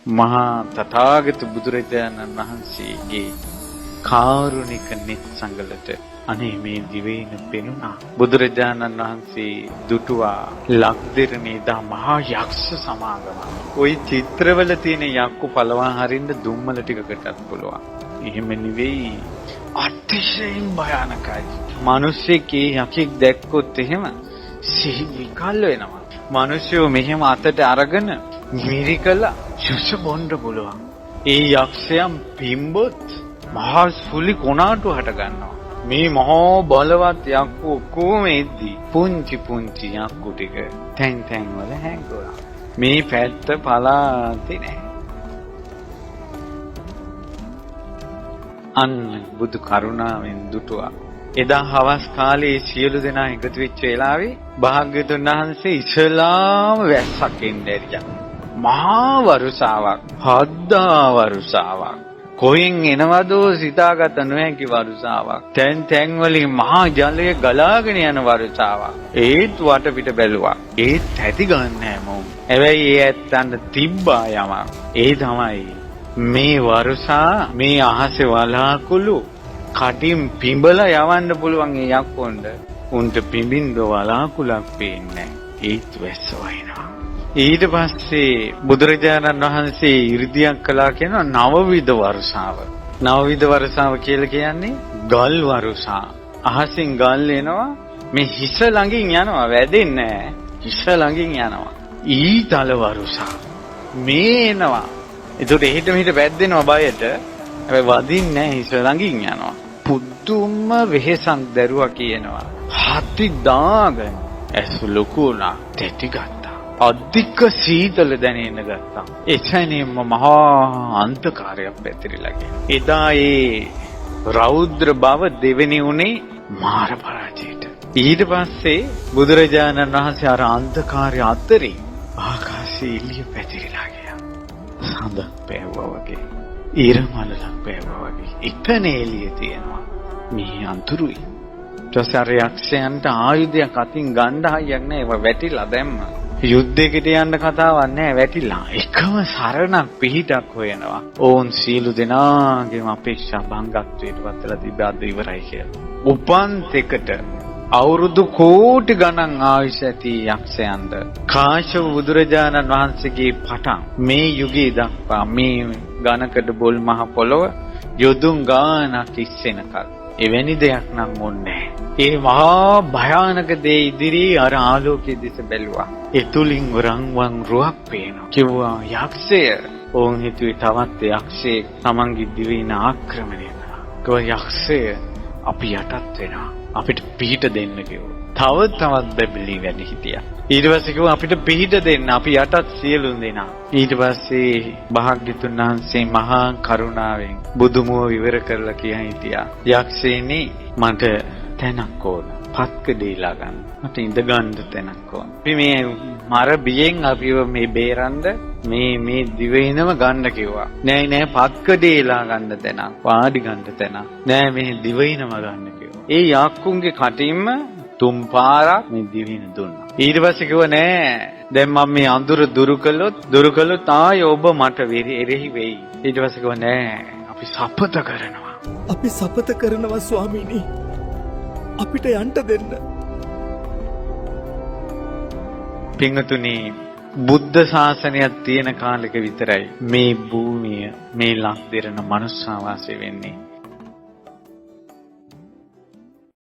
මහා තථාගත බුදුරජාණන් වහන්සේගේ කාරුණික නිත් සංගලට අනේ මේ දිවයින පෙනුණා. බුදුරජාණන් වහන්සේ දුටුවා ලක්දිරණේදා මහා යක්ෂ සමාගම. ওই චිත්‍රවල තියෙන යක්කු පළවා හරින්න දුම්මල ටිකකටත් පුළුවන්. එහෙම නෙවෙයි, අතිශයින් භයානකයි. මිනිස්සෙක්ගේ යකෙක් දැක්කොත් එහෙම සිහි විකල් වෙනවා. මිනිස්සු මෙහෙම අතට අරගෙන මිරිකලා ජුස බොන්න පුළුවන්. ඒ යක්ෂයන් පිම්බොත් මහා සුලි කොනාටු හට ගන්නවා. මේ මහා බලවත් යක්කු ඔක්කොම එද්දි පුංචි පුංචි යක්කු ටික තැන් තැන් වල හැංගුණා. මේ පැත්ත පලාති නෑ. අන්න බුදු කරුණාවෙන් දුටුවා. එදා හවස් කාලේ සියලු දෙනා එකතු වෙච්ච වෙලාවේ භාග්‍යවතුන් වහන්සේ ඉස්ලාම වැස්සක් එන්නේරියා. මහා වරුසාවක්, හද්දා වරුසාවක්. කොහෙන් එනවදෝ සිතාගත නොහැකි වරුසාවක්. තැන් තැන් වලින් මහා ජලය ගලාගෙන යන වරුසාවක්. ඒත් වටපිට බැලුවා. ඒත් ඇති ගන්න හැමෝම. හැබැයි ඒ ඇත්තන්ට තිබ්බා යමක්. ඒ තමයි මේ වරුසා මේ අහසේ වලාකුළු කටින් පිඹලා යවන්න පුළුවන් ඒ යක්කොන්ට. උන්ට පිඹින්න වලාකුළක් පේන්නේ නැහැ. ඒත් වැස්ස වහිනවා. ඊට පස්සේ බුදුරජාණන් වහන්සේ 이르දියක් කළා කියන නවවිධ වර්ෂාව. නවවිධ වර්ෂාව කියලා කියන්නේ ගල් වර්ෂා. අහසින් ගල් එනවා මේ හිස ළඟින් යනවා, වැදෙන්නේ නැහැ. හිස ළඟින් යනවා. ඊතල වර්ෂා. මේ එනවා. ඒකට එහෙට මෙහෙට වැද්දෙනවා බයට. හැබැයි වදින්නේ නැහැ, හිස ළඟින් යනවා. පුදුම වෙහෙසක් දරුවා කියනවා. හති දාගෙන ඇස් ලොකු වුණා, තෙටි ගත්තා. අධික සීතල දැනෙන්න ගත්තා. එතනින්ම මහා අන්ධකාරයක් පැතිරිලා ගියා. එදා ඒ රෞද්‍ර බව දෙවෙනි උනේ මාර පරාජයට. ඊට පස්සේ බුදුරජාණන් වහන්සේ අර අන්ධකාරය අතරේ ආකාශයේ එළිය පැතිරිලා ගියා. සඳක් පෑවුවා වගේ, ඊරමලක් පෑවුවා වගේ. එකන එළිය තියෙනවා. මේ අඳුරුයි. ඊටසර යක්ෂයන්ට ආයුධයක් අතින් ගන්න හයියක් නැහැ. ඒවා වැටිලා දැම්මා. යුද්ධයකට යන්න කතාවක් නැහැ, වැටිලා. එකම සරණක් පිහිටක් හොයනවා. ඕන් සීලු දෙනාගේම අපේක්ෂා භංගත්වයට පත්ලා තිබ්බ අද ඉවරයි කියලා. උපන් තෙකට අවුරුදු කෝටි ගණන් ආයුෂ ඇති යක්ෂයන්ට කාශ්‍යප බුදුරජාණන් වහන්සේගේ පටන් මේ යුගයේ දක්වා මේ ඝනකඩ බොල් මහ පොළොව යොදුන් ගානක් ඉස්සෙනකල් එවැනි දෙයක් නම් ඕනේ. ඒ මහා භයානක දේ ඉදිරියේ අර ආලෝකයේ දිස බැලුවා. ඒ තුලින් රන්වන් රුවක් පේනවා. කිව්වා යක්ෂය. ඕන් හිතුවේ තවත් යක්ෂයෙක් තමන්ගේ දිවයින ආක්‍රමණය කරනවා. කිව්වා යක්ෂය අපි යටත් වෙනවා. අපිට පිහිට දෙන්න කිව්වා. තවත් බැබලි වැඩි හිටියා. ඊට පස්සේ කිව්වා අපිට පිහිට දෙන්න, අපි යටත් සියලු දෙනා. ඊට පස්සේ භාග්‍යතුන් වහන්සේ මහා කරුණාවෙන් බුදුමුව විවර කරලා කියන් හිටියා. යක්ෂයනි මට තැනක් ඕන. පත්කඩේලා ගන්න. මට ඉඳ ගන්න තැනක් ඕන. අපි මේ මර බියෙන් අපිව මේ බේරන්න මේ දිවයිනම ගන්න කිව්වා. නෑ පත්කඩේලා ගන්න තැනක්, වාඩි ගන්න තැනක්. නෑ මේ දිවයිනම ගන්න කිව්වා. ඒ යක්කුන්ගේ කටින්ම තුන් පාරක් මේ දිවයින දුන්නා. ඊට පස්සේ කිව්වා නෑ දැන් මම මේ අඳුර දුරු කළොත් ආයේ ඔබ මට එරෙහි වෙයි. ඊට පස්සේ කිව්වා නෑ අපි සපත කරනවා. අපි සපත කරනවා ස්වාමීනි. අපිට යන්න දෙන්න. පින්වතුනි, බුද්ධ ශාසනයක් තියෙන කාලෙක විතරයි මේ භූමිය, මේ ලක්දිරණ මනුෂ්‍යාවාසය වෙන්නේ.